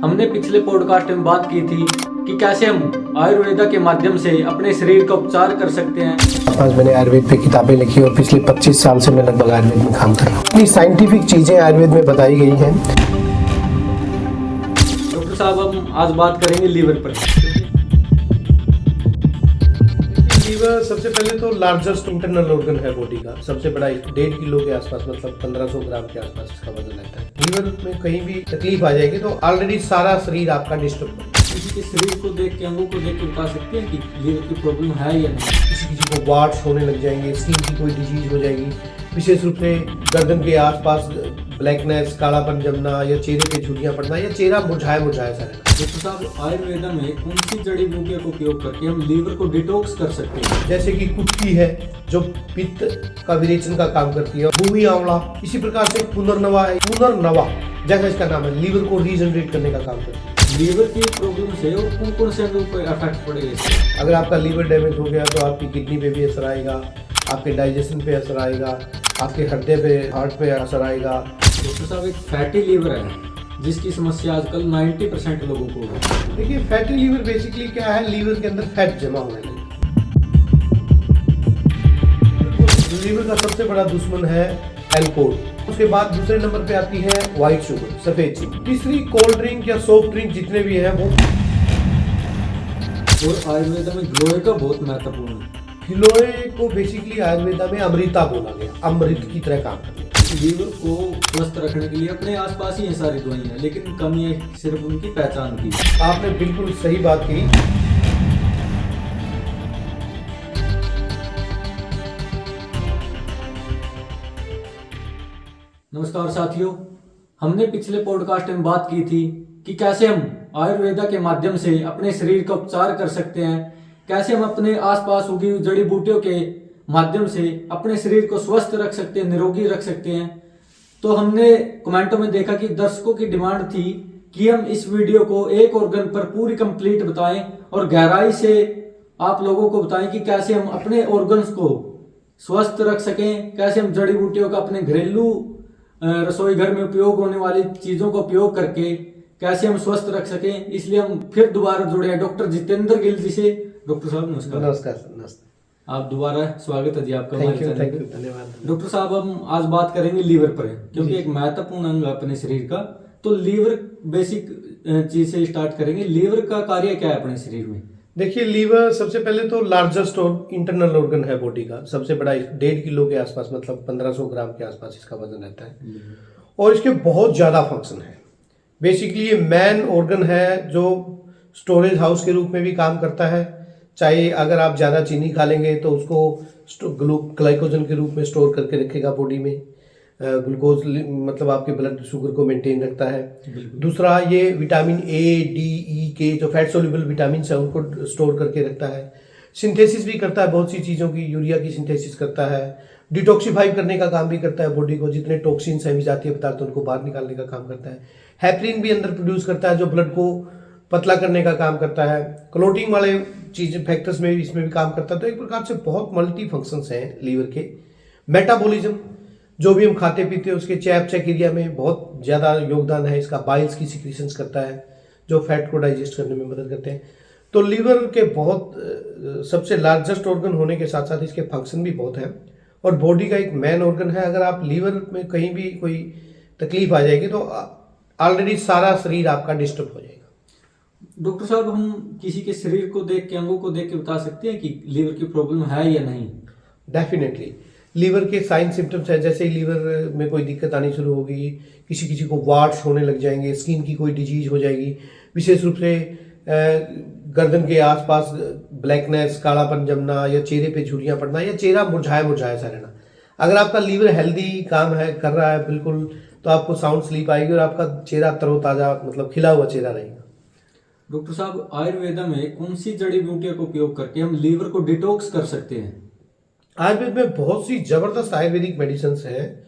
हमने पिछले पॉडकास्ट में बात की थी कि कैसे हम आयुर्वेदा के माध्यम से अपने शरीर का उपचार कर सकते हैं। आज मैंने आयुर्वेद पे किताबें लिखी और पिछले 25 साल से मैं लगभग आयुर्वेद में काम कर रहा हूँ। इतनी साइंटिफिक चीजें आयुर्वेद में बताई गई हैं। डॉक्टर साहब, हम आज बात करेंगे लीवर पर। लीवर सबसे पहले तो लार्जेस्ट इंटरनल ऑर्गन है बॉडी का। सबसे बड़ा 1.5 किलो के आसपास, मतलब 1500 ग्राम के आसपास इसका वजन रहता है। लीवर में कहीं भी तकलीफ आ जाएगी तो ऑलरेडी सारा शरीर आपका डिस्टर्ब होगा। किसी के शरीर को देख के, अंगों को देख के बता सकते हैं कि लीवर की प्रॉब्लम है या नहीं। किसी को वार्ड्स होने लग जाएंगे, स्किन की कोई डिजीज हो जाएगी, विशेष रूप से गर्दन के आसपास ब्लैकनेस, कालापन जमना या चेहरे पे झुर्रियां पड़ना या चेहरा मुरझाया मुरझाया सा रहना। डॉक्टर साहब, आयुर्वेदा में कौन सी जड़ी बूटियों का उपयोग करके हम लीवर को डिटॉक्स कर सकते हैं? जैसे कि कुटकी है जो पित्त का विरेचन का काम करती है, भूमि आंवला, इसी प्रकार से पुनर्नवा है, पुनर्नवा जैसा इसका नाम है, लीवर को रीजनरेट करने का काम करती है। लीवर की प्रॉब्लम से और कौन कौन से अंगों पर इफेक्ट पड़ेगा इससे? अगर आपका लीवर डैमेज हो गया तो आपकी किडनी पे भी असर आएगा, आपके डाइजेशन पे असर आएगा, आपके हृदय पे, हार्ट पे असर आएगा। डॉक्टर साहब, एक फैटी लीवर है जिसकी समस्या आजकल 90% लोगों को है। देखिए, फैटी लीवर बेसिकली क्या है, लीवर के अंदर फैट जमा होने लगे। लीवर का सबसे बड़ा दुश्मन है अल्कोहल। उसके बाद दूसरे नंबर पे आती है व्हाइट शुगर, सफेद चीनी। तीसरी कोल्ड ड्रिंक या सॉफ्ट ड्रिंक जितने भी हैं वो। और आयुर्वेदा में गिलोय का बहुत महत्वपूर्ण है। गिलोय को बेसिकली आयुर्वेदा में अमृता बोला गया, अमृत की तरह काम करती है। लीवर को स्वस्थ रखने के लिए अपने आसपास ही ये सारी दवाइयाँ, लेकिन कमी है सिर्फ उनकी पहचान की। आपने बिल्कुल सही बात की। नमस्कार साथियों, हमने पिछले पॉडकास्ट में बात की थी कि कैसे हम आयुर्वेदा के माध्यम से अपने शरीर का उपचार कर सकते हैं, कैसे हम अपने आसपास उगी हुई जड़ी बूटियों के माध्यम से अपने शरीर को स्वस्थ रख सकते हैं, निरोगी रख सकते हैं। तो हमने कमेंटों में देखा कि दर्शकों की डिमांड थी कि हम इस वीडियो को एक ऑर्गन पर पूरी कंप्लीट बताएं और गहराई से आप लोगों को बताएं कि कैसे हम अपने ऑर्गन्स को स्वस्थ रख सकें, कैसे हम जड़ी बूटियों का अपने घरेलू रसोई घर में उपयोग होने वाली चीजों का उपयोग करके कैसे हम स्वस्थ रख सकें। इसलिए हम फिर दोबारा जुड़े हैं डॉक्टर जितेंद्र गिल जी से। डॉक्टर साहब नमस्कार। नमस्कार सर, नमस्कार। आप दोबारा स्वागत है जी आपका। थैंक यू, धन्यवाद। डॉक्टर साहब, हम आज बात करेंगे लीवर पर, क्योंकि एक महत्वपूर्ण अंग है अपने शरीर का। तो लीवर बेसिक चीज से स्टार्ट करेंगे। लीवर का कार्य क्या है अपने शरीर में? देखिए, लीवर सबसे पहले तो लार्जेस्ट और इंटरनल ऑर्गन है बॉडी का। सबसे बड़ा 1.5 किलो के आसपास, मतलब 1500 ग्राम के आसपास इसका वजन रहता है और इसके बहुत ज़्यादा फंक्शन है। बेसिकली ये मैन ऑर्गन है जो स्टोरेज हाउस के रूप में भी काम करता है। चाहे अगर आप ज़्यादा चीनी खा लेंगे तो उसको ग्लाइकोजन के रूप में स्टोर करके रखेगा बॉडी में। ग्लूकोज मतलब आपके ब्लड शुगर को मेंटेन रखता है। दूसरा, ये विटामिन ए, डी, ई के जो फैट सोल्यूबल विटामिन है उनको स्टोर करके रखता है। सिंथेसिस भी करता है बहुत सी चीज़ों की, यूरिया की सिंथेसिस करता है। डिटॉक्सिफाई करने का काम भी करता है बॉडी को, जितने टॉक्सिन्स हैं, विजातीय पदार्थ, उनको बाहर निकालने का काम करता है। हेपरिन भी अंदर प्रोड्यूस करता है जो ब्लड को पतला करने का काम करता है। क्लोटिंग वाले चीज़ फैक्टर्स में इसमें भी काम करता है। तो एक प्रकार से बहुत मल्टी फंक्शंस हैं लीवर के। मेटाबॉलिज्म, जो भी हम खाते पीते हैं उसके चयापचय क्रिया में बहुत ज़्यादा योगदान है इसका। बाइल्स की सिक्रीशंस करता है जो फैट को डाइजेस्ट करने में मदद करते हैं। तो लीवर के बहुत सबसे लार्जेस्ट ऑर्गन होने के साथ साथ इसके फंक्शन भी बहुत हैं और बॉडी का एक मेन ऑर्गन है। अगर आप लीवर में कहीं भी कोई तकलीफ आ जाएगी तो ऑलरेडी सारा शरीर आपका डिस्टर्ब हो जाएगा। डॉक्टर साहब, हम किसी के शरीर को देख के, अंगों को देख के बता सकते हैं कि लीवर की प्रॉब्लम है या नहीं? डेफिनेटली लीवर के साइन सिम्टम्स है। जैसे ही लीवर में कोई दिक्कत आनी शुरू होगी, किसी को वार्ड्स होने लग जाएंगे, स्किन की कोई डिजीज हो जाएगी, विशेष रूप से गर्दन के आसपास ब्लैकनेस, कालापन जमना या चेहरे पे झुर्रियां पड़ना या चेहरा मुरझाया मुरझाया सा रहना। अगर आपका लीवर हेल्दी काम है कर रहा है बिल्कुल, तो आपको साउंड स्लीप आएगी और आपका चेहरा तरोताजा, मतलब खिला हुआ चेहरा रहेगा। डॉक्टर साहब, आयुर्वेदा में कौन सी जड़ी बूटियों का उपयोग करके हम लीवर को डिटॉक्स कर सकते हैं? आयुर्वेद में बहुत सी जबरदस्त आयुर्वेदिक मेडिसिन हैं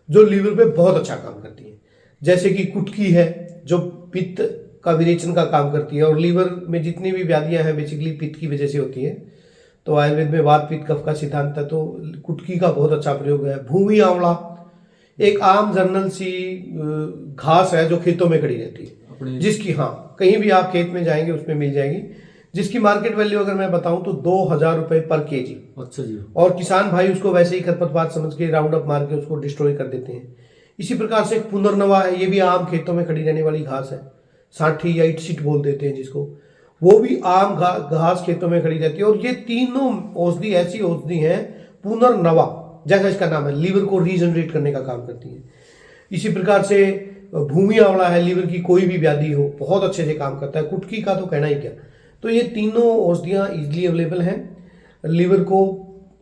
जो लीवर पे बहुत अच्छा काम करती हैं। जैसे कि कुटकी है जो पित्त का विरेचन का काम करती है और लीवर में जितनी भी व्याधियां हैं बेसिकली पित्त की वजह से होती हैं। तो आयुर्वेद में वात पित्त कफ का सिद्धांत है, तो कुटकी का बहुत अच्छा प्रयोग है। भूमि आंवला एक आम जर्नल सी घास है जो खेतों में खड़ी रहती है। अपने जिसकी, हाँ, कहीं भी आप खेत में जाएंगे उसमें मिल जाएगी, जिसकी मार्केट वैल्यू अगर मैं बताऊं तो 2,000 रुपए पर केजी। अच्छा जी। और किसान भाई उसको वैसे ही खरपतवार समझ के राउंड अप मार के उसको डिस्ट्रॉय कर देते हैं। इसी प्रकार से एक पुनर्नवा है, ये भी आम खेतों में खड़ी रहने वाली घास है, साठी या इटसिट बोल देते हैं जिसको, वो भी आम घास खेतों में खड़ी रहती है। और ये तीनों औषधि ऐसी औषधि हैं पुनर्नवा, जैसा इसका नाम है, लीवर को रीजनरेट करने का काम करती है। इसी प्रकार से भूमि आंवला है, लीवर की कोई भी व्याधि हो बहुत अच्छे से काम करता है, कुटकी का तो कहना ही क्या। तो ये तीनों औषधियाँ इजीली अवेलेबल हैं, लीवर को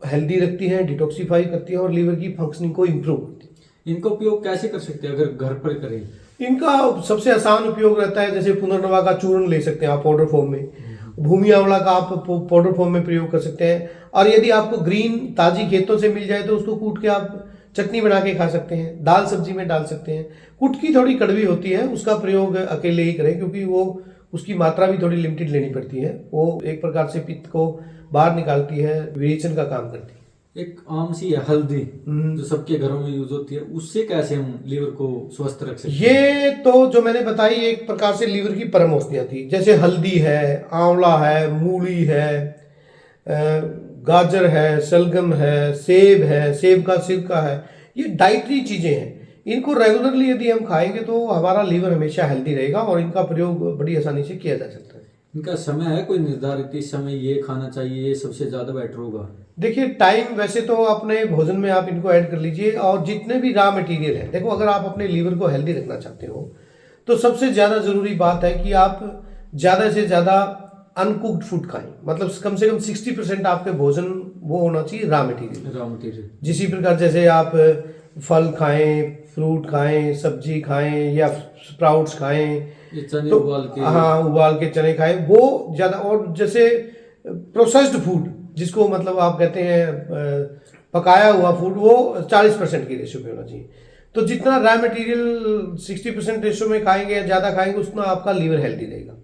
हेल्दी रखती हैं, डिटॉक्सिफाई करती हैं और लीवर की फंक्शनिंग को इम्प्रूव करती है। इनका उपयोग कैसे कर सकते हैं अगर घर पर करें? इनका सबसे आसान उपयोग रहता है, जैसे पुनर्नवा का चूर्ण ले सकते हैं आप पाउडर फॉर्म में, भूमि आंवला का आप पाउडर फॉर्म में प्रयोग कर सकते हैं, और यदि आपको ग्रीन ताजी खेतों से मिल जाए तो उसको कूट के आप चटनी बना के खा सकते हैं, दाल सब्जी में डाल सकते हैं। कुटकी थोड़ी कड़वी होती है, उसका प्रयोग अकेले ही करें क्योंकि वो उसकी मात्रा भी थोड़ी लिमिटेड लेनी पड़ती है, वो एक प्रकार से पित्त को बाहर निकालती है, विरेचन का काम करती है। एक आम सी है हल्दी जो सबके घरों में यूज होती है, उससे कैसे हम लीवर को स्वस्थ रख सकते हैं? ये तो जो मैंने बताई एक प्रकार से लीवर की परम औषधियाँ थी, जैसे हल्दी है, आंवला है, मूली है, गाजर है, शलगम है, सेब का सिरका है, ये डाइटरी चीजें हैं। इनको रेगुलरली यदि हम खाएंगे तो हमारा लीवर हमेशा हेल्दी रहेगा और इनका प्रयोग बड़ी आसानी से किया जा सकता है। इनका समय है कोई निर्धारित, इस समय ये खाना चाहिए, ये सबसे ज्यादा बेटर होगा? देखिए टाइम वैसे तो अपने भोजन में आप इनको ऐड कर लीजिए, और जितने भी रॉ मटेरियल है, देखो अगर आप अपने लीवर को हेल्दी रखना चाहते हो तो सबसे ज़्यादा ज़रूरी बात है कि आप ज़्यादा से ज़्यादा अनकुक्ड फूड खाएं, मतलब कम से कम 60% आपके भोजन वो होना चाहिए रॉ मटेरियल। जिसी प्रकार जैसे आप फल खाएं, फ्रूट खाएं, सब्जी खाएं या स्प्राउट्स खाएं, चने तो उबाल के, हाँ उबाल के चने खाएं, वो ज़्यादा। और जैसे प्रोसेस्ड फूड जिसको मतलब आप कहते हैं पकाया हुआ फूड, वो 40% की रेशो में होना चाहिए। तो जितना रॉ मटेरियल 60% रेशो में खाएंगे या ज़्यादा खाएंगे उतना आपका लीवर हेल्दी रहेगा।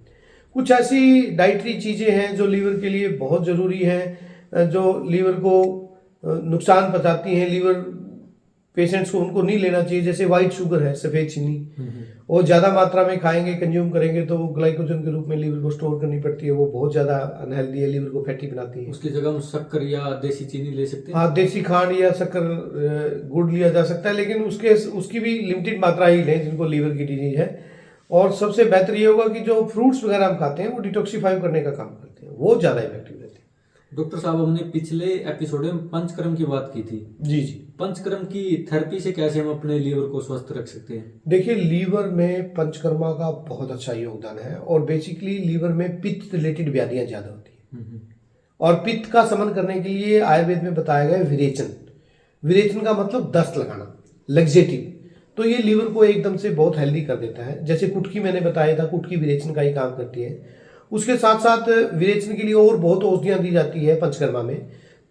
कुछ ऐसी डाइटरी चीज़ें हैं जो लीवर के लिए बहुत ज़रूरी हैं, जो लीवर को नुकसान पहुंचाती हैं, लीवर पेशेंट्स को उनको नहीं लेना चाहिए। जैसे वाइट शुगर है, सफ़ेद चीनी, वो ज़्यादा मात्रा में खाएंगे, कंज्यूम करेंगे तो वो ग्लाइकोजन के रूप में लीवर को स्टोर करनी पड़ती है, वो बहुत ज़्यादा अनहेल्दी है, लीवर को फैटी बनाती है। उसकी जगह हम शक्कर या देसी चीनी ले सकते हैं। हाँ, देसी खांड या शक्कर गुड़ लिया जा सकता है, लेकिन उसकी भी लिमिटेड मात्रा ही लें जिनको लीवर की डिजीज है। और सबसे बेहतर ये होगा कि जो फ्रूट्स वगैरह हम खाते हैं वो डिटॉक्सिफाई करने का काम करते हैं, वो ज़्यादा इफेक्टिव रहते हैं। डॉक्टर साहब, हमने पिछले एपिसोड में पंचकर्म की बात की थी। जी जी। पंचकर्म की थेरेपी से कैसे हम अपने लीवर को स्वस्थ रख सकते हैं? देखिए लीवर में पंचकर्मा का बहुत अच्छा योगदान है, और बेसिकली लीवर में पित्त रिलेटेड व्याधियां ज़्यादा होती हैं, और पित्त का शमन करने के लिए आयुर्वेद में बताया गया विरेचन। विरेचन का मतलब दस्त लगाना, लग्जेटिव। तो ये लीवर को एकदम से बहुत हेल्दी कर देता है। जैसे कुटकी मैंने बताया था, कुटकी विरेचन का ही काम करती है। उसके साथ साथ विरेचन के लिए और बहुत औषधियाँ दी जाती है पंचकर्मा में।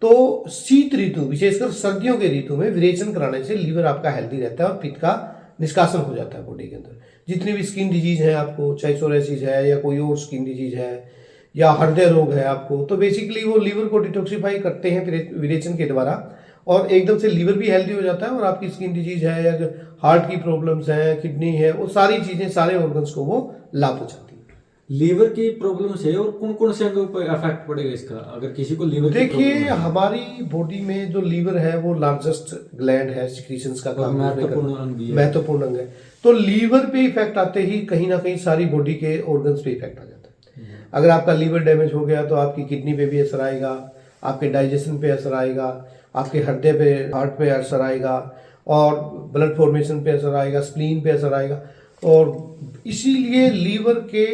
तो शीत ऋतु, विशेषकर सर्दियों के ऋतु में विरेचन कराने से लीवर आपका हेल्दी रहता है और पित्त का निष्कासन हो जाता है बॉडी के अंदर। जितनी भी स्किन डिजीज है आपको, चाहे सोरेसिस है या कोई और स्किन डिजीज है या हृदय रोग है आपको, तो बेसिकली वो लीवर को डिटॉक्सिफाई करते हैं विरेचन के द्वारा, और एकदम से लीवर भी हेल्दी हो जाता है। और आपकी स्किन डिजीज है या हार्ट की प्रॉब्लम्स हैं, किडनी है, वो सारी चीज़ें, सारे ऑर्गन्स को वो लाभ पहुंचाती है। लीवर की प्रॉब्लम से और कौन कौन से अंगों पर इफेक्ट पड़ेगा इसका, अगर किसी को लीवर की देखिए प्रॉब्लम है? हमारी बॉडी में जो लीवर है वो लार्जेस्ट ग्लैंड है, सिक्रीशंस का काम महत्वपूर्ण अंग भी है। महत्वपूर्ण अंग है। तो लीवर पे इफेक्ट आते ही कहीं ना कहीं सारी बॉडी के ऑर्गन्स पे इफेक्ट आ जाता है। अगर आपका लीवर डैमेज हो गया तो आपकी किडनी पे भी असर आएगा, आपके डाइजेशन पे असर आएगा, आपके हृदय पे, हार्ट पे असर आएगा, और ब्लड फॉर्मेशन पे असर आएगा, स्प्लीन पे असर आएगा। और इसीलिए लीवर के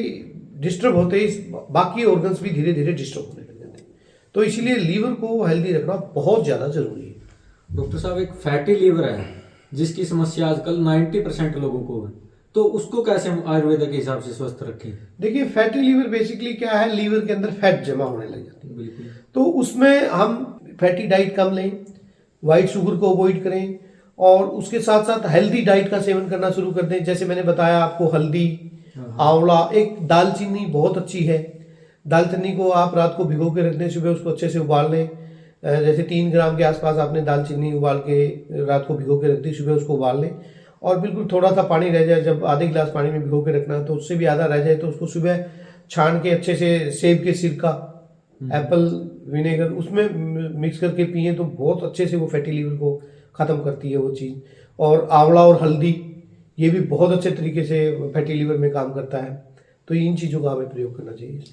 डिस्टर्ब होते ही बाकी ऑर्गन्स भी धीरे धीरे डिस्टर्ब होने लग जाते हैं। तो इसीलिए लीवर को हेल्दी रखना बहुत ज़्यादा जरूरी है। डॉक्टर साहब, एक फैटी लीवर है जिसकी समस्या आजकल 90% लोगों को है, तो उसको कैसे हम आयुर्वेद के हिसाब से स्वस्थ रखें? देखिए फैटी लीवर बेसिकली क्या है, लीवर के अंदर फैट जमा होने लग जाती है। बिल्कुल। तो उसमें हम फैटी डाइट कम लें, वाइट शुगर को अवॉइड करें, और उसके साथ साथ हेल्दी डाइट का सेवन करना शुरू कर दें। जैसे मैंने बताया आपको, हल्दी, आंवला, एक दालचीनी बहुत अच्छी है। दालचीनी को आप रात को भिगो के रख दें, सुबह उसको अच्छे से उबाल लें। जैसे 3 ग्राम के आसपास आपने दालचीनी उबाल के रात को भिगो के रख दी, सुबह उसको उबाल लें, और बिल्कुल थोड़ा सा पानी रह जाए, जब आधे गिलास पानी में भिगो के रखना है तो उससे भी आधा रह जाए तो उसको सुबह छान के अच्छे से सेब के सिरका, एप्पल विनेगर उसमें मिक्स करके पिए तो बहुत अच्छे से वो फैटी लीवर को ख़त्म करती है वो चीज़। और आंवला और हल्दी ये भी बहुत अच्छे तरीके से फैटी लीवर में काम करता है। तो इन चीज़ों का हमें प्रयोग करना चाहिए।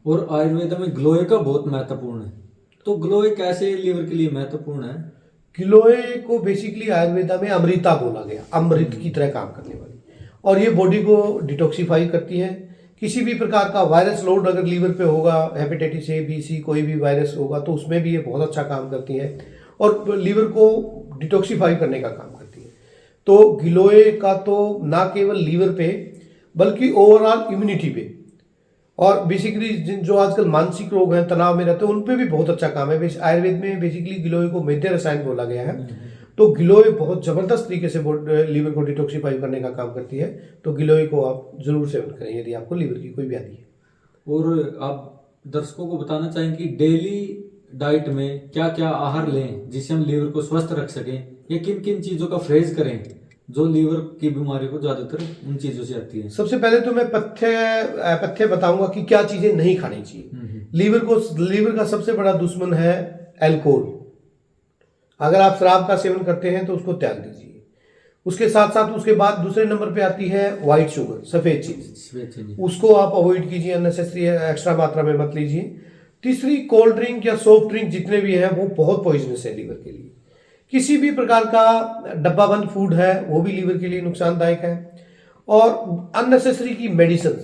और आयुर्वेद में गिलोय का बहुत महत्वपूर्ण है, तो गिलोय कैसे लीवर के लिए महत्वपूर्ण है? गिलोय को बेसिकली आयुर्वेदा में अमृता बोला गया, अमृत की तरह काम करने वाली, और ये बॉडी को डिटॉक्सिफाई करती है। किसी भी प्रकार का वायरस लोड अगर लीवर पे होगा, हेपेटाइटिस ए बी सी कोई भी वायरस होगा तो उसमें भी ये बहुत अच्छा काम करती है और लीवर को डिटॉक्सिफाई करने का काम करती है। तो गिलोय का तो ना केवल लीवर पे बल्कि ओवरऑल इम्यूनिटी पे और बेसिकली जो आजकल मानसिक रोग हैं, तनाव में रहते हैं, उन पे भी बहुत अच्छा काम है। आयुर्वेद में बेसिकली गिलोय को मेद्य रसायन बोला गया है। तो गिलोय बहुत जबरदस्त तरीके से लीवर को डिटॉक्सिफाई करने का काम करती है। तो गिलोय को आप जरूर सेवन करें यदि आपको लीवर की कोई व्याधि है। और आप दर्शकों को बताना चाहेंगे कि डेली डाइट में क्या क्या आहार लें जिससे हम लीवर को स्वस्थ रख सकें, या किन किन चीजों का परहेज करें जो लीवर की बीमारी को ज्यादातर उन चीजों से आती है? सबसे पहले तो मैं पथ्य बताऊंगा कि क्या चीजें नहीं खानी चाहिए। लीवर का सबसे बड़ा दुश्मन है अल्कोहल। अगर आप शराब का सेवन करते हैं तो उसको त्याग दीजिए। उसके साथ साथ उसके बाद दूसरे नंबर पे आती है व्हाइट शुगर, सफेद चीज, उसको आप अवॉइड कीजिए, अननेसेसरी एक्स्ट्रा मात्रा में मत लीजिए। तीसरी, कोल्ड ड्रिंक या सॉफ्ट ड्रिंक जितने भी हैं वो बहुत पॉइजनस है लीवर के लिए। किसी भी प्रकार का डब्बा बंद फूड है वो भी लीवर के लिए नुकसानदायक है। और अननेसेसरी की मेडिसिन,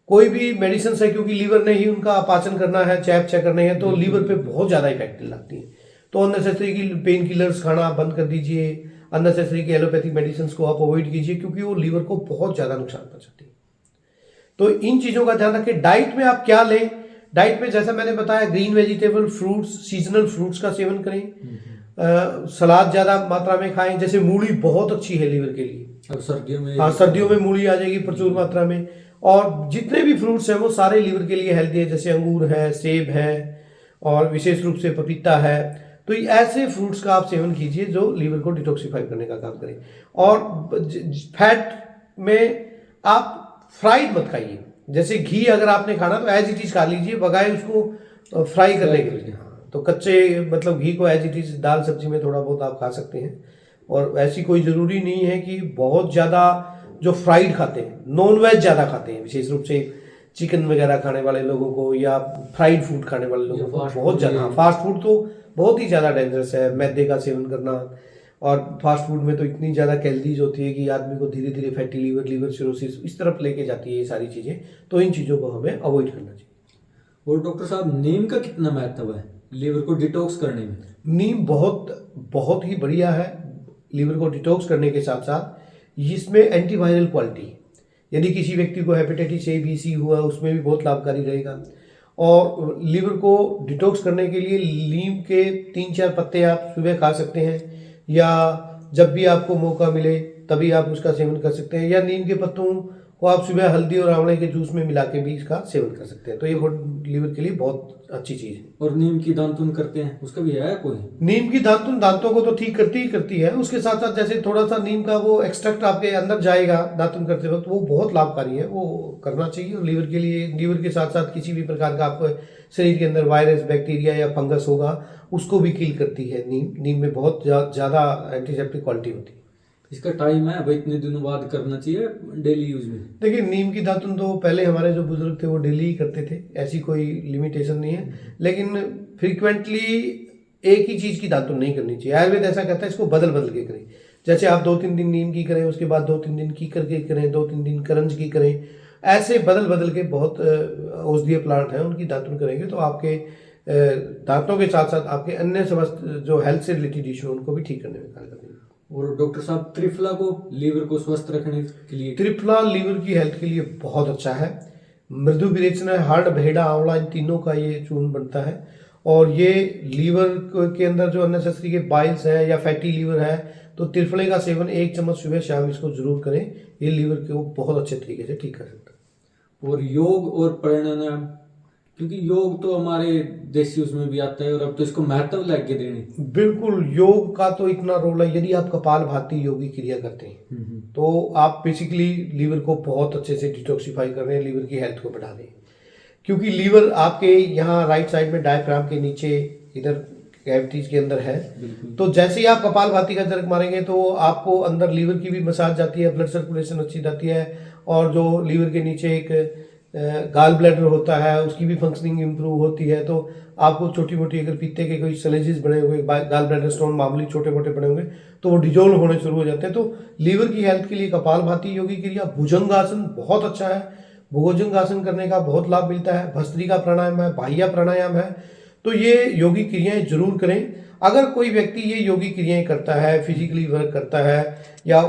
कोई भी मेडिसिन है क्योंकि लीवर ने ही उनका पाचन करना है, चयापचय करने हैं, तो लीवर पे बहुत ज्यादा इफेक्ट लगती है। तो अननेसेसरी की पेन किलर्स खाना बंद कर दीजिए, अननेसेसरी की एलोपैथिक मेडिसिन को आप अवॉइड कीजिए क्योंकि वो लीवर को बहुत ज्यादा नुकसान पहुंचाती है। तो इन चीजों का ध्यान रखें। डाइट में आप क्या लें? डाइट में जैसा मैंने बताया, green vegetable, fruits, seasonal fruits का सेवन करें। सलाद ज्यादा मात्रा में खाएं, जैसे मूली बहुत अच्छी है लीवर के लिए। अब सर्दियों में, हाँ, सर्दियों में मूली आ जाएगी प्रचुर मात्रा में। और जितने भी फ्रूट्स हैं वो सारे लीवर के लिए हेल्दी है, जैसे अंगूर है, सेब है और विशेष रूप से पपीता है। तो ऐसे फ्रूट्स का आप सेवन कीजिए जो लीवर को डिटॉक्सिफाई करने का काम करें। और फैट में आप फ्राइड मत खाइए। जैसे घी अगर आपने खाना तो एज इट इज खा लीजिए, बजाय उसको फ्राई करने के लिए। तो कच्चे मतलब घी को एज इट इज दाल सब्जी में थोड़ा बहुत आप खा सकते हैं। और ऐसी कोई जरूरी नहीं है कि बहुत ज्यादा जो फ्राइड खाते हैं, नॉन वेज ज्यादा खाते हैं, विशेष रूप से चिकन वगैरह खाने वाले लोगों को या फ्राइड फूड खाने वाले लोगों को बहुत ज्यादा, फास्ट फूड तो बहुत ही ज्यादा डेंजरस है। मैदे का सेवन करना, और फास्ट फूड में तो इतनी ज्यादा कैलोरीज होती है कि आदमी को धीरे धीरे फैटी लीवर, लीवर सिरोसिस इस तरफ लेके जाती है ये सारी चीजें। तो इन चीजों को हमें अवॉइड करना चाहिए। और डॉक्टर साहब, नीम का कितना महत्व है लीवर को डिटॉक्स करने में? नीम बहुत ही बढ़िया है लीवर को डिटॉक्स करने के साथ साथ इसमें एंटीवायरल क्वालिटी है। यदि किसी व्यक्ति को हेपेटाइटिस ए बी सी हुआ उसमें भी बहुत लाभकारी रहेगा। और लीवर को डिटॉक्स करने के लिए नीम के 3-4 पत्ते आप सुबह खा सकते हैं, या जब भी आपको मौका मिले तभी आप उसका सेवन कर सकते हैं। या नीम के पत्तों को आप सुबह हल्दी और आंवले के जूस में मिला के भी इसका सेवन कर सकते हैं। तो ये लीवर के लिए बहुत अच्छी चीज है। और नीम की दातुन करते हैं, उसका भी है कोई? नीम की दातुन दांतों को तो ठीक करती है। उसके साथ साथ जैसे थोड़ा सा नीम का वो एक्सट्रैक्ट आपके अंदर जाएगा दातुन करते वक्त, वो बहुत लाभकारी है, वो करना चाहिए। और लीवर के लिए, लीवर के साथ साथ किसी भी प्रकार का आपको शरीर के अंदर वायरस, बैक्टीरिया या फंगस होगा उसको भी किल करती है नीम में बहुत ज्यादा एंटीसेप्टिक क्वालिटी होती है। इसका टाइम है भाई, इतने दिनों बाद करना चाहिए डेली यूज में? देखिए, नीम की दातुन तो पहले हमारे जो बुजुर्ग थे वो डेली ही करते थे, ऐसी कोई लिमिटेशन नहीं है। लेकिन फ्रीक्वेंटली एक ही चीज की दातुन नहीं करनी चाहिए। आयुर्वेद ऐसा कहता है इसको बदल बदल के करें। जैसे आप 2-3 दिन नीम की करें, उसके बाद 2-3 दिन कीकर की करें, 2-3 दिन करंज की करें। ऐसे बदल बदल के बहुत औषधीय प्लांट हैं उनकी दातुन करेंगे तो आपके दांतों के साथ साथ आपके अन्य समस्त जो हेल्थ से रिलेटेड इशू उनको भी ठीक करने में कारगर है। और डॉक्टर साहब, त्रिफला को लीवर को स्वस्थ रखने के लिए? त्रिफला लीवर की हेल्थ के लिए बहुत अच्छा है। मृदु विरेचन, हर्ड, भेड़ा, आंवला, इन तीनों का ये चूर्ण बनता है। और ये लीवर के अंदर जो अननेसेसरी के बाइल्स है या फैटी लीवर है तो त्रिफले का सेवन 1 चम्मच सुबह शाम इसको जरूर करें। ये लीवर को बहुत अच्छे तरीके से ठीक कर सकता है। और योग और प्राणायाम क्योंकि योग तो हमारे देसी उसमें भी आता है और अब तो इसको महत्व लग के देने। बिल्कुल, योग का तो इतना रोल है। यदि आप कपालभाति योगी क्रिया करते हैं तो आप बेसिकली लीवर को बहुत अच्छे से डिटॉक्सिफाई कर रहे हैं, लीवर की हेल्थ को बढ़ा रहे हैं। क्योंकि लीवर आपके यहाँ राइट साइड में डायफ्राम के नीचे इधर कैविटीज के अंदर है। तो जैसे ही आप कपालभाति का जर्क मारेंगे तो आपको अंदर लीवर की भी मसाज जाती है, ब्लड सर्कुलेशन अच्छी जाती है, और जो लीवर के नीचे एक गाल ब्लैडर होता है उसकी भी फंक्शनिंग इंप्रूव होती है। तो आपको छोटी मोटी अगर पीते के कोई सलेजिस बने हुए, गाल ब्लैडर स्टोन मामूली छोटे मोटे बने हुए, तो वो डिजोल्व होने शुरू हो जाते हैं। तो लीवर की हेल्थ के लिए कपालभाति योगी क्रिया, भुजंगासन बहुत अच्छा है। भुजंगासन करने का बहुत लाभ मिलता है। भस्त्रिका प्राणायाम है, बाह्य प्राणायाम है। तो ये योगी क्रियाएं जरूर करें। अगर कोई व्यक्ति ये योगी क्रियाएं करता है, फिजिकली वर्क करता है या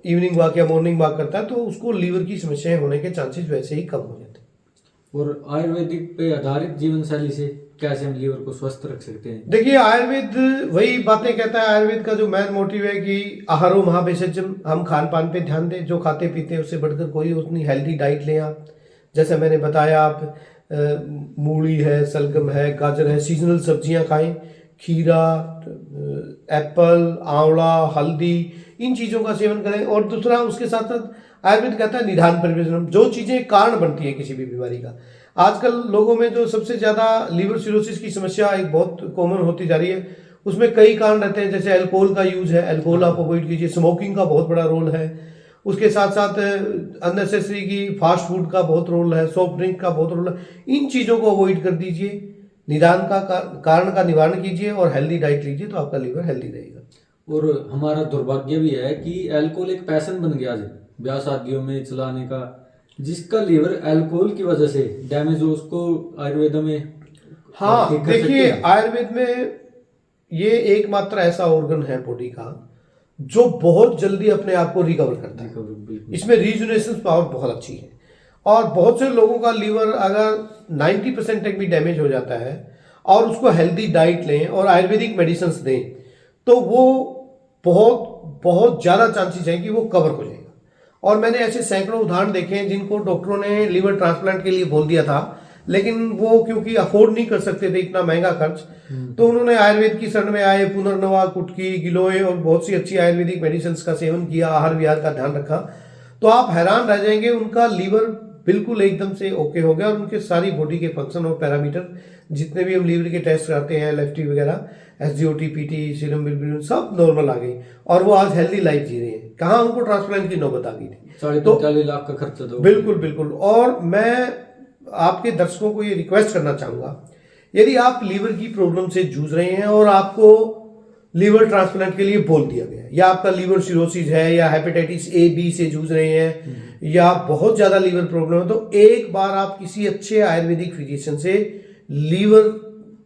इवनिंग वॉक या मॉर्निंग वॉक करता है, तो उसको लीवर की समस्याएं होने के चांसेस वैसे ही कम हो जाते हैं। और आयुर्वेदिक पे आधारित जीवन शैली से कैसे हम लीवर को स्वस्थ रख सकते हैं? देखिए, आयुर्वेद वही बातें कहता है। आयुर्वेद का जो मेन मोटिव है कि आहारो महाभेषजम, हम खान पान पे ध्यान दें, जो खाते पीते हैं उससे बढ़कर कोई उतनी हेल्दी डाइट लें आप। जैसे मैंने बताया, आप मूली है, सलगम है, गाजर है, सीजनल सब्जियां खाएं, खीरा, एप्पल, आंवला, हल्दी, इन चीज़ों का सेवन करें। और दूसरा उसके साथ साथ आयुर्वेद कहता है निदान परिवर्जनम, जो चीज़ें कारण बनती है किसी भी बीमारी का। आजकल लोगों में जो सबसे ज़्यादा लीवर सिरोसिस की समस्या एक बहुत कॉमन होती जा रही है, उसमें कई कारण रहते हैं। जैसे अल्कोहल का यूज़ है, अल्कोहल आप अवॉइड कीजिए। स्मोकिंग का बहुत बड़ा रोल है। उसके साथ साथ अननेसेसरी की फास्ट फूड का बहुत रोल है, सॉफ्ट ड्रिंक का बहुत रोल है। इन चीज़ों को अवॉइड कर दीजिए, निदान का कारण का निवारण कीजिए और हेल्दी डाइट लीजिए, तो आपका लीवर हेल्दी रहेगा। और हमारा दुर्भाग्य भी है कि अल्कोहल एक पैशन बन गया है ब्याह शादियों में चलाने का, जिसका लीवर अल्कोहल की वजह से डैमेज हो, उसको आयुर्वेद में हाँ, देखिए, आयुर्वेद में ये एकमात्र ऐसा ऑर्गन है बॉडी का जो बहुत जल्दी अपने आप को रिकवर करता है। इसमें रीजुनेशन पावर बहुत अच्छी है। और बहुत से लोगों का लीवर अगर 90% तक भी डैमेज हो जाता है और उसको हेल्दी डाइट लें और आयुर्वेदिक मेडिसिन दें, तो वो बहुत बहुत ज़्यादा चांसेस हैं कि वो कवर हो जाएगा। और मैंने ऐसे सैकड़ों उदाहरण देखे हैं जिनको डॉक्टरों ने लीवर ट्रांसप्लांट के लिए बोल दिया था, लेकिन वो क्योंकि अफोर्ड नहीं कर सकते थे इतना महंगा खर्च, तो उन्होंने आयुर्वेद की शरण में आए, पुनर्नवा, कुटकी, गिलोय और बहुत सी अच्छी आयुर्वेदिक मेडिसिन का सेवन किया, आहार विहार का ध्यान रखा, तो आप हैरान रह जाएंगे। उनका लीवर बिल्कुल एकदम से ओके हो गया और उनके सारी बॉडी के फंक्शन और पैरामीटर जितने भी हम लीवर के टेस्ट कराते हैं, एलएफटी वगैरह, एसजीओटी, पीटी, सीरम बिलिरुबिन, सब नॉर्मल आ गई और वो आज हेल्दी लाइफ जी रहे हैं। कहाँ उनको ट्रांसप्लांट की नौबत आ गई थी। 40 लाख का खर्चा दो। बिल्कुल बिल्कुल। और मैं आपके दर्शकों को ये रिक्वेस्ट करना चाहूंगा, यदि आप लीवर की प्रॉब्लम से जूझ रहे हैं और आपको लीवर ट्रांसप्लांट के लिए बोल दिया गया, या आपका लीवर सिरोसिस है, या हेपेटाइटिस ए बी से जूझ रहे हैं, या बहुत ज्यादा लीवर प्रॉब्लम है, तो एक बार आप किसी अच्छे आयुर्वेदिक फिजिशियन से लीवर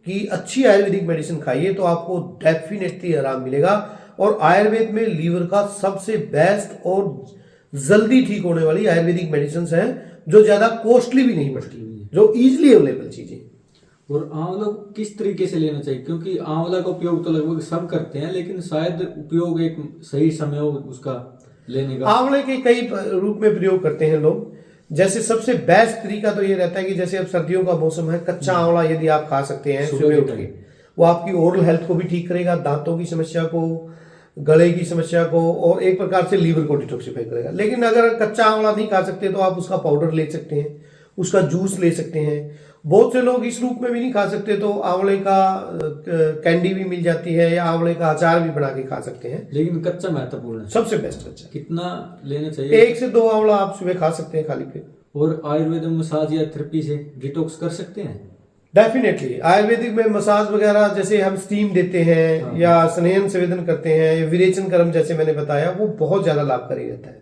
की अच्छी आयुर्वेदिक मेडिसिन खाइए, तो आपको डेफिनेटली आराम मिलेगा। और आयुर्वेद में लीवर का सबसे बेस्ट और जल्दी ठीक होने वाली आयुर्वेदिक मेडिसिन हैं, जो ज्यादा कॉस्टली भी नहीं पड़ती, जो इजीली अवेलेबल चीजें। और आंवला किस तरीके से लेना चाहिए? क्योंकि आंवला का उपयोग तो लगभग सब करते हैं, लेकिन शायद उपयोग एक सही समय हो उसका लेने का। आंवले के कई रूप में प्रयोग करते हैं लोग। जैसे सबसे बेस्ट तरीका तो ये रहता है कि जैसे अब सर्दियों का मौसम है, कच्चा आंवला यदि आप खा सकते हैं सुबह उठ के, वो आपकी ओरल हेल्थ को भी ठीक करेगा, दांतों की समस्या को, गले की समस्या को, और एक प्रकार से लीवर को डिटॉक्सिफाई करेगा। लेकिन अगर कच्चा आंवला नहीं खा सकते तो आप उसका पाउडर ले सकते हैं, उसका जूस ले सकते हैं। बहुत से लोग इस रूप में भी नहीं खा सकते तो आंवले का कैंडी भी मिल जाती है, या आंवले का अचार भी बना के खा सकते हैं। लेकिन कच्चा महत्वपूर्ण है, सबसे बेस्ट कच्चा। कितना लेना चाहिए? 1 से 2 आंवला आप सुबह खा सकते हैं खाली पेट। और आयुर्वेद में मसाज या थेरेपी से डिटॉक्स कर सकते हैं? डेफिनेटली। आयुर्वेदिक में मसाज वगैरह, जैसे हम स्टीम देते हैं, हाँ। या स्नेहन संवेदन करते हैं, या विरेचन कर्म जैसे मैंने बताया, वो बहुत ज्यादा लाभकारी रहता है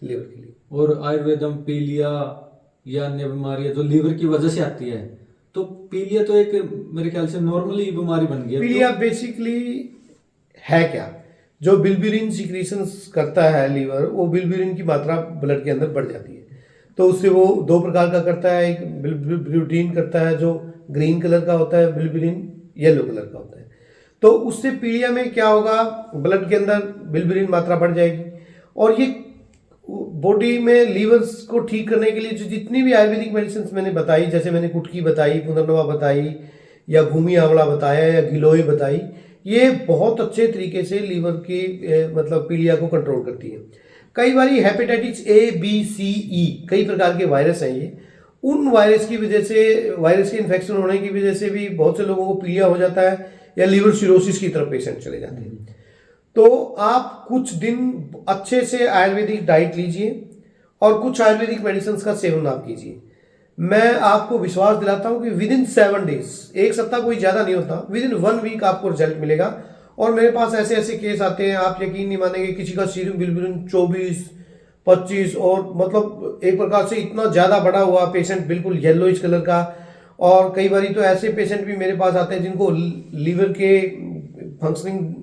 लीवर के लिए। और आयुर्वेदम पीलिया या अन्य बीमारियां जो लीवर की वजह से आती है, तो पीलिया तो एक मेरे ख्याल से नॉर्मली बीमारी बन गई है। पीलिया बेसिकली है क्या? जो बिल्बिरिन सिक्रीशन करता है लीवर, वो बिल्बिरिन की मात्रा ब्लड के अंदर बढ़ जाती है, तो उससे वो 2 प्रकार का करता है। एक बिल्बिरिन करता है जो ग्रीन कलर का होता है, बिल्बिरिन येलो कलर का होता है। तो उससे पीलिया में क्या होगा, ब्लड के अंदर बिल्बिरिन मात्रा बढ़ जाएगी और ये बॉडी में लीवर्स को ठीक करने के लिए जो जितनी भी आयुर्वेदिक मेडिसिन मैंने बताई, जैसे मैंने कुटकी बताई, पुनर्नवा बताई, या भूमि आंवला बताया, या गिलोय बताई, ये बहुत अच्छे तरीके से लीवर की मतलब पीलिया को कंट्रोल करती है। कई बार हेपेटाइटिस ए, बी, सी, ई कई प्रकार के वायरस हैं ये, उन वायरस की वजह से, वायरस के इन्फेक्शन होने की वजह से भी बहुत से लोगों को पीलिया हो जाता है या लीवर सिरोसिस की तरफ पेशेंट चले जाते हैं। तो आप कुछ दिन अच्छे से आयुर्वेदिक डाइट लीजिए और कुछ आयुर्वेदिक मेडिसिन का सेवन आप कीजिए। मैं आपको विश्वास दिलाता हूं कि विद इन 7 डेज, एक सप्ताह कोई ज़्यादा नहीं होता, विद इन 1 वीक आपको रिजल्ट मिलेगा। और मेरे पास ऐसे ऐसे केस आते हैं, आप यकीन नहीं मानेंगे, किसी का सीरम बिलिरुबिन 24, 25 और मतलब एक प्रकार से इतना ज़्यादा बड़ा हुआ पेशेंट, बिल्कुल येलोइश कलर का। और कई बार तो ऐसे पेशेंट भी मेरे पास आते हैं जिनको लीवर के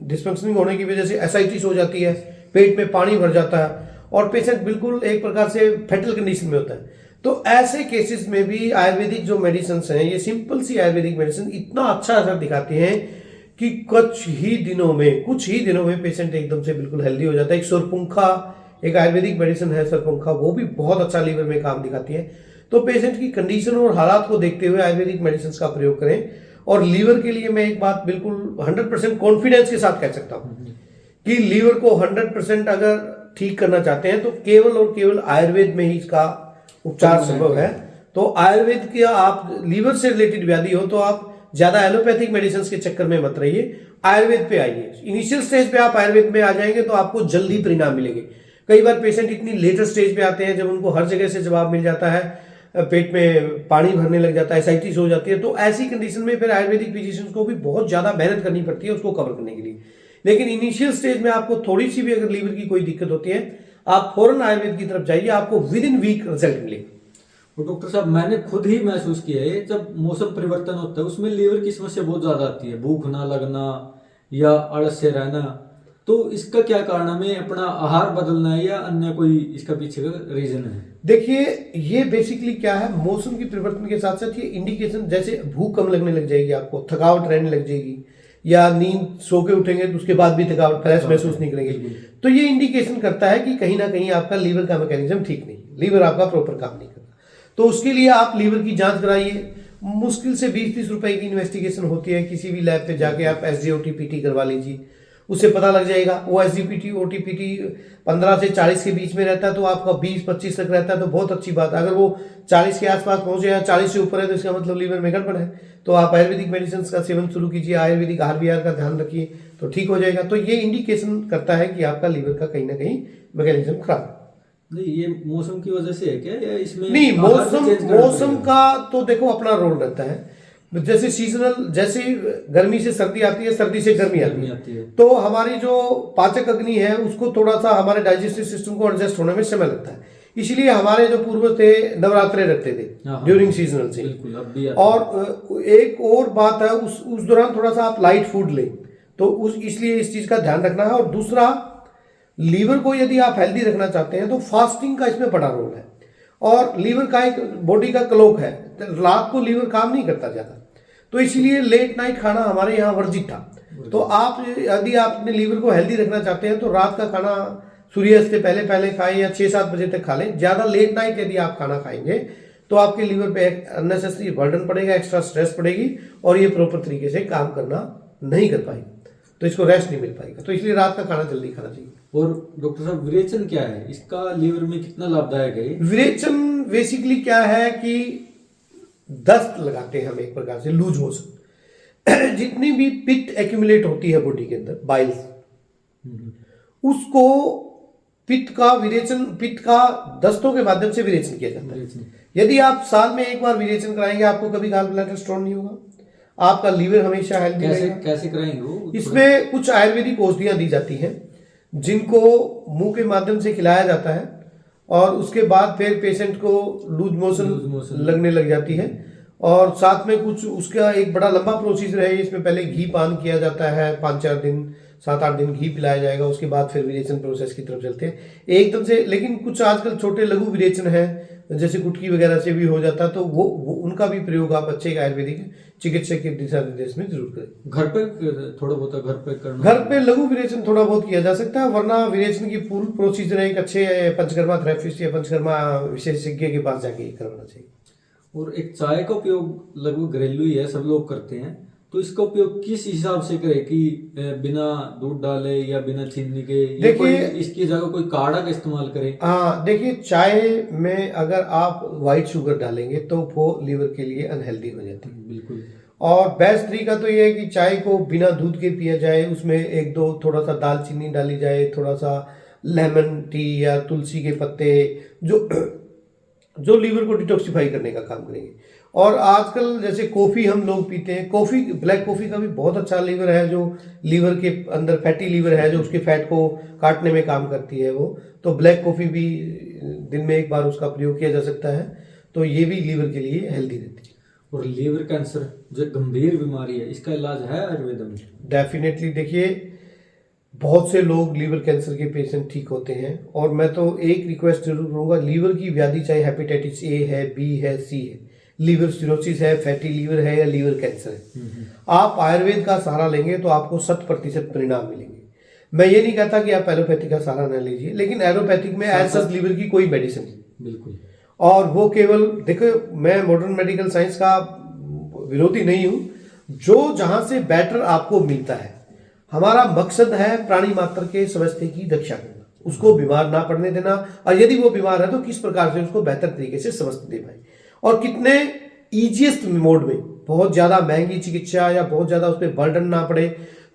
डिसफंक्शनिंग होने की वजह से एसाइटिस हो जाती है, पेट में पानी भर जाता है और पेशेंट बिल्कुल एक प्रकार से फेटल कंडीशन में होता है। तो ऐसे केसेस में भी आयुर्वेदिक जो मेडिसिन हैं, ये सिंपल सी आयुर्वेदिक मेडिसिन इतना अच्छा असर दिखाती हैं कि कुछ ही दिनों में पेशेंट एकदम से बिल्कुल हेल्दी हो जाता है। एक सुरपुंखा, एक आयुर्वेदिक मेडिसिन है सुरपुंखा, वो भी बहुत अच्छा लीवर में काम दिखाती है। तो पेशेंट की कंडीशन और हालात को देखते हुए आयुर्वेदिक मेडिसिन का प्रयोग करें। और लीवर के लिए मैं एक बात बिल्कुल 100% कॉन्फिडेंस के साथ कह सकता हूं कि लीवर को 100% अगर ठीक करना चाहते हैं तो केवल और केवल आयुर्वेद में ही इसका उपचार संभव है। तो आयुर्वेद के, आप लीवर से रिलेटेड व्याधि हो तो आप ज्यादा एलोपैथिक मेडिसिन के चक्कर में मत रहिए, आयुर्वेद पे आइए। इनिशियल स्टेज पे आप आयुर्वेद में आ जाएंगे तो आपको जल्दी परिणाम मिलेंगे। कई बार पेशेंट इतनी लेटर स्टेज पे आते हैं जब उनको हर जगह से जवाब मिल जाता है, पेट में पानी भरने लग जाता है, एसाइटिस हो जाती है, तो ऐसी कंडीशन में फिर आयुर्वेदिक फिजिशियंस को भी बहुत ज्यादा मेहनत करनी पड़ती है उसको कवर करने के लिए। लेकिन इनिशियल स्टेज में आपको थोड़ी सी भी अगर लीवर की कोई दिक्कत होती है, आप फौरन आयुर्वेद की तरफ जाइए, आपको विद इन वीक रिजल्ट मिलेगा। तो डॉक्टर साहब, मैंने खुद ही महसूस किया है, जब मौसम परिवर्तन होता है उसमें लीवर की समस्या बहुत ज्यादा आती है, भूख ना लगना या आलस से रहना। तो इसका क्या कारण है? हमें अपना आहार बदलना है या अन्य कोई इसका पीछे का रीजन है? देखिए, ये बेसिकली क्या है, मौसम की परिवर्तन के साथ साथ ये इंडिकेशन, जैसे भूख कम लगने लग जाएगी, आपको थकावट रहने लग जाएगी, या नींद सो के उठेंगे तो उसके बाद भी थकावट, फ्रेश महसूस नहीं करेंगे, तो ये इंडिकेशन करता है कि कहीं ना कहीं आपका लीवर का मैकेनिज्म ठीक नहीं, लीवर आपका प्रॉपर काम नहीं करता। तो उसके लिए आप लीवर की जांच कराइए। मुश्किल से 20-30 रुपए की इन्वेस्टिगेशन होती है, किसी भी लैब पे जाके आप SGOT-PT करवा लीजिए, उससे पता लग जाएगा। वो SGOT-PT 15 से 40 के बीच में रहता है तो आपका 20-25 तक रहता है तो बहुत अच्छी बात है। अगर वो 40 के आसपास पहुंचे या 40 से ऊपर है तो इसका मतलब लीवर में गड़बड़ है। तो आप आयुर्वेदिक मेडिसिन का सेवन शुरू कीजिए, आयुर्वेदिक आहार विहार का ध्यान रखिए तो ठीक हो जाएगा। तो ये इंडिकेशन करता है कि आपका लीवर का कहीं ना कहीं मैकेनिज्म खराब है। नहीं, ये मौसम की वजह से है क्या, या इसमें नहीं, मौसम का तो देखो अपना रोल रहता है। जैसे सीजनल, जैसे गर्मी से सर्दी आती है, सर्दी से गर्मी आती है, तो हमारी जो पाचक अग्नि है उसको थोड़ा सा हमारे डाइजेस्टिव सिस्टम को एडजस्ट होने में समय लगता है। इसलिए हमारे जो पूर्वज थे नवरात्रे रखते थे ड्यूरिंग सीजनल से। और एक और बात है, उस दौरान थोड़ा सा आप लाइट फूड लें, तो इसलिए इस चीज का ध्यान रखना है। और दूसरा, लीवर को यदि आप हेल्दी रखना चाहते हैं तो फास्टिंग का इसमें बड़ा रोल है। और लीवर का एक बॉडी का क्लॉक है, रात को लीवर काम नहीं करता ज्यादा, तो इसलिए लेट नाइट खाना हमारे यहाँ वर्जित था। तो आप यदि आपने लीवर को हेल्दी रखना चाहते हैं तो रात का खाना सूर्यास्त से पहले पहले खाएं या 6-7 बजे तक खा लें। ज्यादा लेट नाइट यदि आप खाना खाएंगे तो आपके लीवर पे अननेसेसरी बर्डन पड़ेगा, एक्स्ट्रा स्ट्रेस पड़ेगी और ये प्रॉपर तरीके से काम करना नहीं कर पाएगा, तो इसको रेस्ट नहीं मिल पाएगा। तो इसलिए रात का खाना जल्दी खाना चाहिए। और डॉक्टर साहब, विरेचन क्या है, इसका लीवर में कितना लाभदायक है? विरेचन बेसिकली क्या है कि दस्त लगाते हैं हम, एक प्रकार से लूज मोशन। जितनी भी पित्त एक्यूमुलेट होती है बॉडी के अंदर, बाइल्स, उसको पित्त का दस्तों के माध्यम से विरेचन किया जाता है। यदि आप साल में एक बार विरेचन कराएंगे, आपको कभी गॉल ब्लैडर स्टोन नहीं होगा, आपका लीवर हमेशा हेल्दी रहेगा। कैसे कराएंगे वो? इसमें कुछ आयुर्वेदिक औषधियां दी जाती हैं जिनको मुंह के माध्यम से खिलाया जाता है और उसके बाद फिर पेशेंट को लूज मोशन लगने लग जाती है। और साथ में कुछ उसका एक बड़ा लंबा प्रोसीजर है, इसमें पहले घी पान किया जाता है, 5-4 दिन 7-8 दिन घी पिलाया जाएगा, उसके बाद फिर विरेचन प्रोसेस की तरफ चलते हैं एकदम से। लेकिन कुछ आजकल छोटे लघु विरेचन है जैसे गुटकी वगैरह से भी हो जाता है, तो वो उनका भी प्रयोग आप अच्छे आयुर्वेदिक चिकित्सक के दिशा निर्देश में जरूर करें। घर पे थोड़ा बहुत घर पे करना, घर पे लघु विरेचन थोड़ा बहुत किया जा सकता है, वरना विरेचन की पूर्ण प्रोसीजर एक अच्छे पंचकर्मा थेरेपिस्ट या पंचकर्मा विशेषज्ञ के पास जाके करवाना चाहिए। और एक चाय का उपयोग लगभग घरेलू ही है, सब लोग करते हैं, तो इसका उपयोग किस हिसाब से करें कि बिना दूध डाले या बिना चीनी के, या कोई इसकी जगह कोई काढ़ा का इस्तेमाल करें? हाँ, देखिए चाय में अगर आप व्हाइट शुगर डालेंगे तो वो लीवर के लिए अनहेल्दी हो जाती है। बिल्कुल। और बेस्ट तरीका तो ये है कि चाय को बिना दूध के पिया जाए, उसमें एक दो थोड़ा सा दालचीनी डाली जाए, थोड़ा सा लेमन टी या तुलसी के पत्ते, जो लीवर को डिटॉक्सिफाई करने का काम करेंगे। और आजकल जैसे कॉफ़ी हम लोग पीते हैं, कॉफ़ी, ब्लैक कॉफ़ी का भी बहुत अच्छा लीवर है, जो लीवर के अंदर फैटी लीवर है, जो उसके फैट को काटने में काम करती है वो, तो ब्लैक कॉफ़ी भी दिन में एक बार उसका प्रयोग किया जा सकता है, तो ये भी लीवर के लिए हेल्दी रहती है। और लीवर कैंसर जो गंभीर बीमारी है, इसका इलाज है आयुर्वेद में? डेफिनेटली, देखिए बहुत से लोग लीवर कैंसर के पेशेंट ठीक होते हैं, और मैं तो एक रिक्वेस्ट जरूर करूँगा, लीवर की व्याधि चाहे हेपेटाइटिस ए है, बी है, सी है, लीवर सिरोसिस है, फैटी लीवर है या लीवर कैंसर है, आप आयुर्वेद का सहारा लेंगे तो आपको 100% परिणाम मिलेंगे। मैं ये नहीं कहता कि आप एलोपैथिक का सहारा न लीजिए, लेकिन एलोपैथिक में एज सच लीवर की कोई मेडिसिन नहीं। बिल्कुल। और वो केवल देखो, मैं मॉडर्न मेडिकल साइंस का विरोधी नहीं हूँ, जो जहाँ से बेटर आपको मिलता है। हमारा मकसद है प्राणी मात्र के स्वास्थ्य की रक्षा करना, उसको बीमार ना पड़ने देना, और यदि वो बीमार है तो किस प्रकार से उसको बेहतर तरीके से स्वास्थ्य दे पाए, और कितने ईजिएस्ट मोड में, बहुत ज़्यादा महंगी चिकित्सा या बहुत ज़्यादा उस पर बर्डन ना पड़े।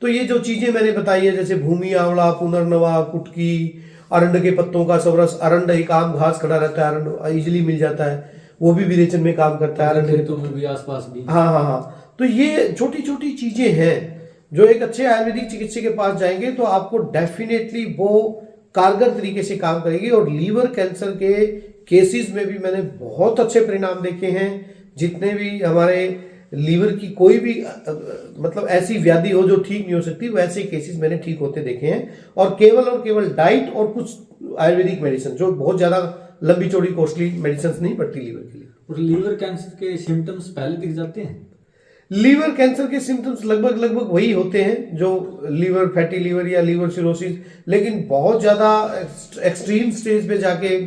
तो ये जो चीज़ें मैंने बताई है, जैसे भूमि आंवला, पुनर्नवा, कुटकी, अरंड के पत्तों का सबरस, अरंड एक आम घास खड़ा रहता है, अरंड इजिली मिल जाता है, वो भी विरेचन में काम करता है, अरंड खेतों में भी आसपास भी। हाँ, तो ये छोटी छोटी चीज़ें हैं जो एक अच्छे आयुर्वेदिक चिकित्सक के पास जाएंगे तो आपको डेफिनेटली वो कारगर तरीके से काम करेगी। और लीवर कैंसर के केसेस में भी मैंने बहुत अच्छे परिणाम देखे हैं। जितने भी हमारे लीवर की कोई भी मतलब ऐसी व्याधि हो जो ठीक नहीं हो सकती, वैसे केसेस मैंने ठीक होते देखे हैं। और केवल डाइट और कुछ आयुर्वेदिक मेडिसिन, जो बहुत ज़्यादा लंबी चौड़ी कॉस्टली मेडिसिन नहीं पड़ती लीवर के लिए। और लीवर कैंसर के सिम्टम्स पहले दिख जाते हैं? लीवर कैंसर के सिम्टम्स लगभग वही होते हैं जो लीवर, फैटी लीवर या लीवर सिरोसिस, लेकिन बहुत ज़्यादा एक्सट्रीम स्टेज पे जाके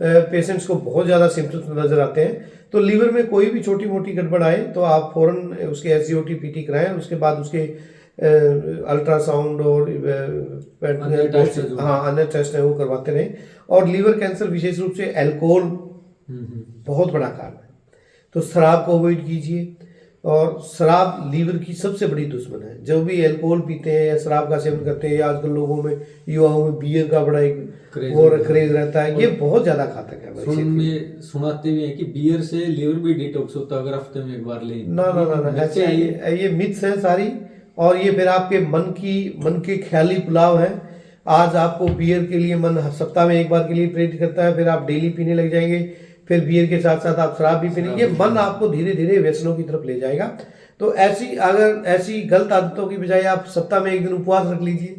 पेशेंट्स को बहुत ज़्यादा सिम्टम्स नजर आते हैं। तो लीवर में कोई भी छोटी मोटी गड़बड़ आए तो आप फौरन उसके SGOT PT कराएं, उसके बाद उसके अल्ट्रासाउंड और अन्य टेस्ट है वो करवाते रहें। और लीवर कैंसर विशेष रूप से अल्कोहल बहुत बड़ा कारण है, तो शराब को अवॉइड कीजिए। और शराब लीवर की सबसे बड़ी दुश्मन है। जो भी अल्कोहल पीते हैं या शराब का सेवन करते हैं, आजकल लोगों में, युवाओं में बियर का बड़ा एक क्रेज रहता है, ये बहुत ज्यादा घातक है। सुनाते भी हैं कि बियर से लीवर भी डिटॉक्स होता है अगर हफ्ते में एक बार ले। ना, ऐसे ये मिथ्स है सारी, और ये फिर आपके मन के ख्याली पुलाव है। आज आपको बियर के लिए मन सप्ताह में एक बार के लिए प्रेरित करता है, फिर आप डेली पीने लग जाएंगे, फिर बियर के साथ साथ आप शराब भी पीने, ये मन आपको धीरे धीरे व्यसनों की तरफ ले जाएगा। तो ऐसी गलत आदतों की बजाय आप सप्ताह में एक दिन उपवास रख लीजिए,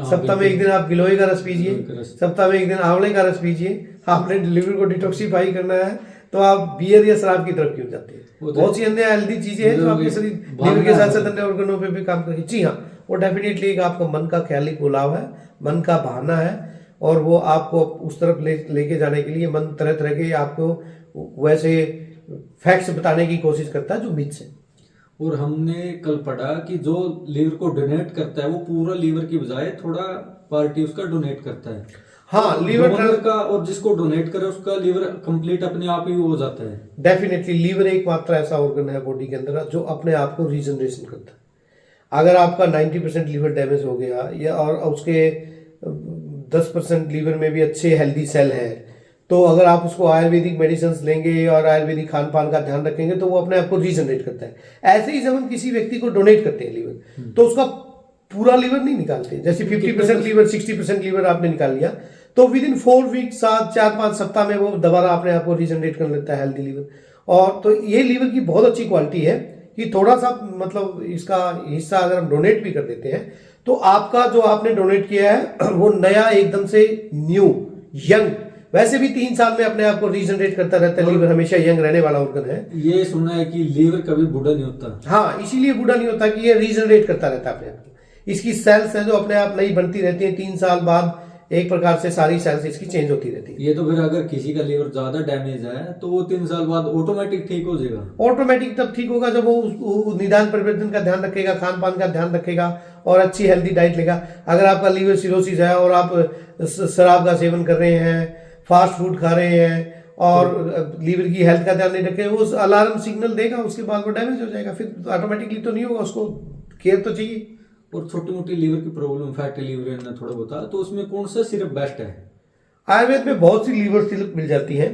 सप्ताह में एक दिन आप गिलोय का रस पीजिए, सप्ताह में एक दिन आंवले का रस पीजिए। आपने लिवर को डिटॉक्सिफाई करना है तो आप बियर या शराब की तरफ क्यों जाते हैं? बहुत सी अन्य हेल्दी चीजें हैं जो आपके शरीर लिवर के साथ साथ अन्य ऑर्गनों पे भी काम करेगी। जी हाँ, वो डेफिनेटली एक आपका मन का ख्याली पुलाव है, मन का बहाना है, और वो आपको उस तरफ लेके जाने के लिए मन तरह तरह के आपको वैसे फैक्ट्स बताने की कोशिश करता है जो मिथ्स है। और हमने कल पढ़ा कि जो लीवर को डोनेट करता है वो पूरा लीवर की बजाय थोड़ा पार्टी उसका डोनेट करता है। हाँ, लीवर का, और जिसको डोनेट करे उसका लीवर कंप्लीट अपने आप ही हो जाता है। डेफिनेटली लीवर एकमात्र ऐसा ऑर्गन है बॉडी के अंदर जो अपने आप को रीजनरेशन करता है। अगर आपका 90% लीवर डैमेज हो गया या और उसके 10% लीवर में भी अच्छे हेल्दी सेल है, तो अगर आप उसको आयुर्वेदिक मेडिसिन लेंगे और आयुर्वेदिक खान पान का ध्यान रखेंगे तो वो अपने आप को रीजनरेट करता है। ऐसे ही जब हम किसी व्यक्ति को डोनेट करते हैं लीवर, तो उसका पूरा लीवर नहीं निकालते। जैसे 50% लीवर, 60% लीवर आपने निकाल लिया तो विद इन 4 वीक, 4-5 सप्ताह में वो दोबारा अपने आप को रीजनरेट कर लेता है हेल्दी लीवर। और तो ये लीवर की बहुत अच्छी क्वालिटी है कि थोड़ा सा मतलब इसका हिस्सा अगर हम डोनेट भी कर देते हैं तो आपका जो आपने डोनेट किया है वो नया, एकदम से न्यू, यंग, वैसे भी 3 साल में अपने आप को रीजनरेट करता रहता है। लीवर हमेशा यंग रहने वाला ऑर्गन है। ये सुनना है कि लीवर कभी बूढ़ा नहीं होता। हाँ, इसीलिए बूढ़ा नहीं होता कि ये रीजनरेट करता रहता है अपने आप को। इसकी सेल्स है जो अपने आप नई बनती रहती है। 3 साल बाद एक प्रकार से सारी सेल्स इसकी चेंज होती रहती है। ये तो फिर अगर किसी का लीवर ज्यादा डैमेज है तो वो 3 साल बाद ऑटोमेटिक ठीक हो जाएगा। ऑटोमेटिक तब ठीक होगा जब वो निदान परिवर्तन का ध्यान रखेगा, खान पान का ध्यान रखेगा और अच्छी हेल्दी डाइट लेगा। अगर आपका लीवर सिरोसिस है और आप शराब का सेवन कर रहे हैं, फास्ट फूड खा रहे हैं और लीवर की हेल्थ का ध्यान नहीं रखे, वो अलार्म सिग्नल देगा, उसके बाद वो डैमेज हो जाएगा। फिर ऑटोमेटिकली तो नहीं होगा, उसको केयर तो चाहिए। और छोटी मोटी लीवर की प्रॉब्लम, फैटी लीवर है ना थोड़ा बता, तो उसमें कौन सा सिरप बेस्ट है? आयुर्वेद में बहुत सी लीवर सिरप मिल जाती है,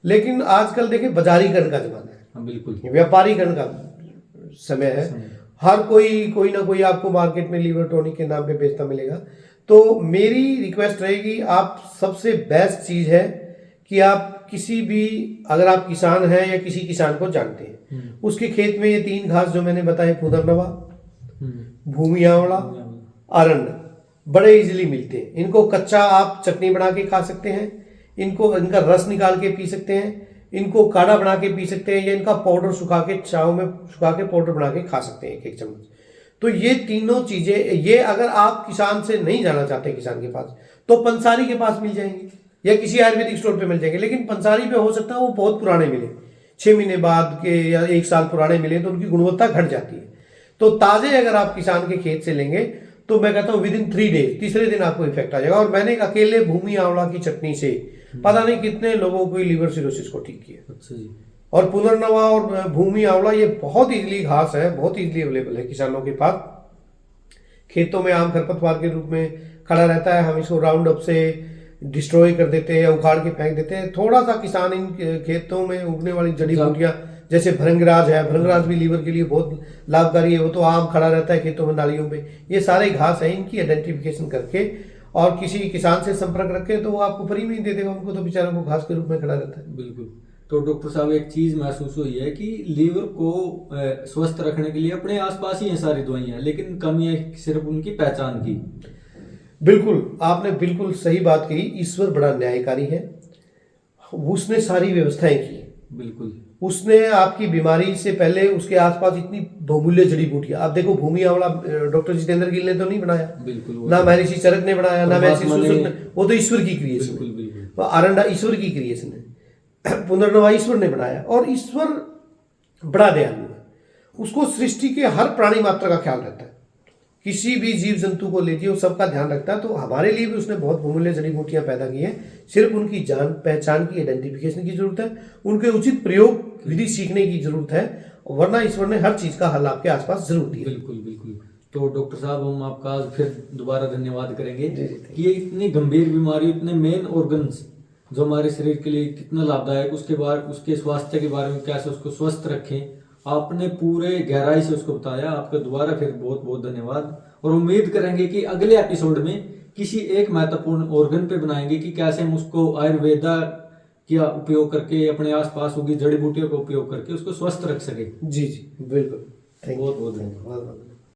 लेकिन आजकल देखें बाजारीकरण का जमाना है। हाँ बिल्कुल, व्यापारीकरण का समय है। हर कोई ना कोई आपको मार्केट में लीवर टॉनिक के नाम पे बेचता मिलेगा। तो मेरी रिक्वेस्ट रहेगी, आप सबसे बेस्ट चीज है कि आप किसी भी, अगर आप किसान हैं या किसी किसान को जानते हैं, उसके खेत में ये 3 घास जो मैंने बताए, पुदरनवा, भूमि आंवला, अरंड, बड़े इजीली मिलते हैं। इनको कच्चा आप चटनी बना के खा सकते हैं, इनका रस निकाल के पी सकते हैं, इनको काढ़ा बना के पी सकते हैं, या इनका पाउडर सुखा के चाव में सुखा के पाउडर बना के खा सकते हैं 1-1 चम्मच। तो ये तीनों चीजें, ये अगर आप किसान से नहीं जाना चाहते किसान के पास, तो पंसारी के पास मिल जाएंगे या किसी आयुर्वेदिक स्टोर पे मिल जाएंगे। लेकिन पंसारी पे हो सकता है वो बहुत पुराने मिले, 6 महीने बाद के या 1 साल पुराने मिले, तो उनकी गुणवत्ता घट जाती है। तो ताजे अगर आप किसान के खेत से लेंगे तो मैं कहता हूँ विदिन 3 डेज, तीसरे दिन आपको इफेक्ट आ जाएगा। और मैंने अकेले भूमि आंवला की चटनी से पता नहीं कितने लोगों को लीवर सिरोसिस को ठीक किया। अच्छा जी। और पुनर्नवा और भूमि आंवला ये बहुत इजीली घास है, बहुत इजीली अवेलेबल है किसानों के पास। खेतों में आम खरपतवार के रूप में खड़ा रहता है, हम इसको राउंड अप से डिस्ट्रॉय कर देते हैं या उखाड़ के फेंक देते हैं। थोड़ा सा किसान इन खेतों में उगने वाली जड़ी बूटियां, जैसे भृंगराज है, भृंगराज भी लीवर के लिए बहुत लाभकारी है, वो तो आम खड़ा रहता है खेतों में, नालियों में। ये सारे घास है, इनकी आइडेंटिफिकेशन करके और किसी किसान से संपर्क रखें तो वो आपको फ्री में ही दे देगा। उनको तो बेचारों को घास के रूप में खड़ा रहता है। बिल्कुल। तो डॉक्टर साहब, एक चीज महसूस हुई है कि लीवर को स्वस्थ रखने के लिए अपने आसपास ही हैं सारी दवाइयां, लेकिन कमी है सिर्फ उनकी पहचान की। बिल्कुल, आपने बिल्कुल सही बात कही। ईश्वर बड़ा न्यायकारी है, उसने सारी व्यवस्थाएं की। बिल्कुल, उसने आपकी बीमारी से पहले उसके आसपास इतनी बहुमूल्य जड़ी बूटियां, आप देखो भूमि आंवला डॉक्टर जितेंद्र गिल ने तो नहीं बनाया, बिल्कुल, ना महर्षि चरक ने बनाया, ना महर्षि सुश्रुत ने, वो तो ईश्वर की क्रिएशन बिल्कुल, है। बिल्कुल। अरंडा ईश्वर की क्रिएशन है, पुनर्नवा ईश्वर ने बनाया। और ईश्वर बड़ा दयालु है, उसको सृष्टि के हर प्राणी मात्र का ख्याल रहता है। किसी भी जीव जंतु को लीजिए, वो सबका ध्यान रखता है। तो हमारे लिए भी उसने बहुत बहुमूल्य जड़ी बूटियां पैदा की हैं। सिर्फ उनकी जान पहचान की, आइडेंटिफिकेशन की जरूरत है, उनके उचित प्रयोग विधि सीखने की जरूरत है, वरना ईश्वर ने हर चीज का हल आपके आसपास जरूर दिया। बिल्कुल, बिल्कुल। तो डॉक्टर साहब, हम आपका आज फिर दोबारा धन्यवाद करेंगे कि ये इतनी गंभीर बीमारी, इतने मेन ऑर्गन्स जो हमारे शरीर के लिए कितना लाभदायक, उसके स्वास्थ्य के बारे में कैसे उसको स्वस्थ रखें, आपने पूरे गहराई से उसको बताया। आपका दोबारा फिर बहुत बहुत धन्यवाद। और उम्मीद करेंगे कि अगले एपिसोड में किसी एक महत्वपूर्ण ऑर्गन पे बनाएंगे कि कैसे हम उसको आयुर्वेदा का उपयोग करके, अपने आसपास उगी जड़ी बूटियों का उपयोग करके उसको स्वस्थ रख सके। जी जी, बिल्कुल। बहुत बहुत धन्यवाद।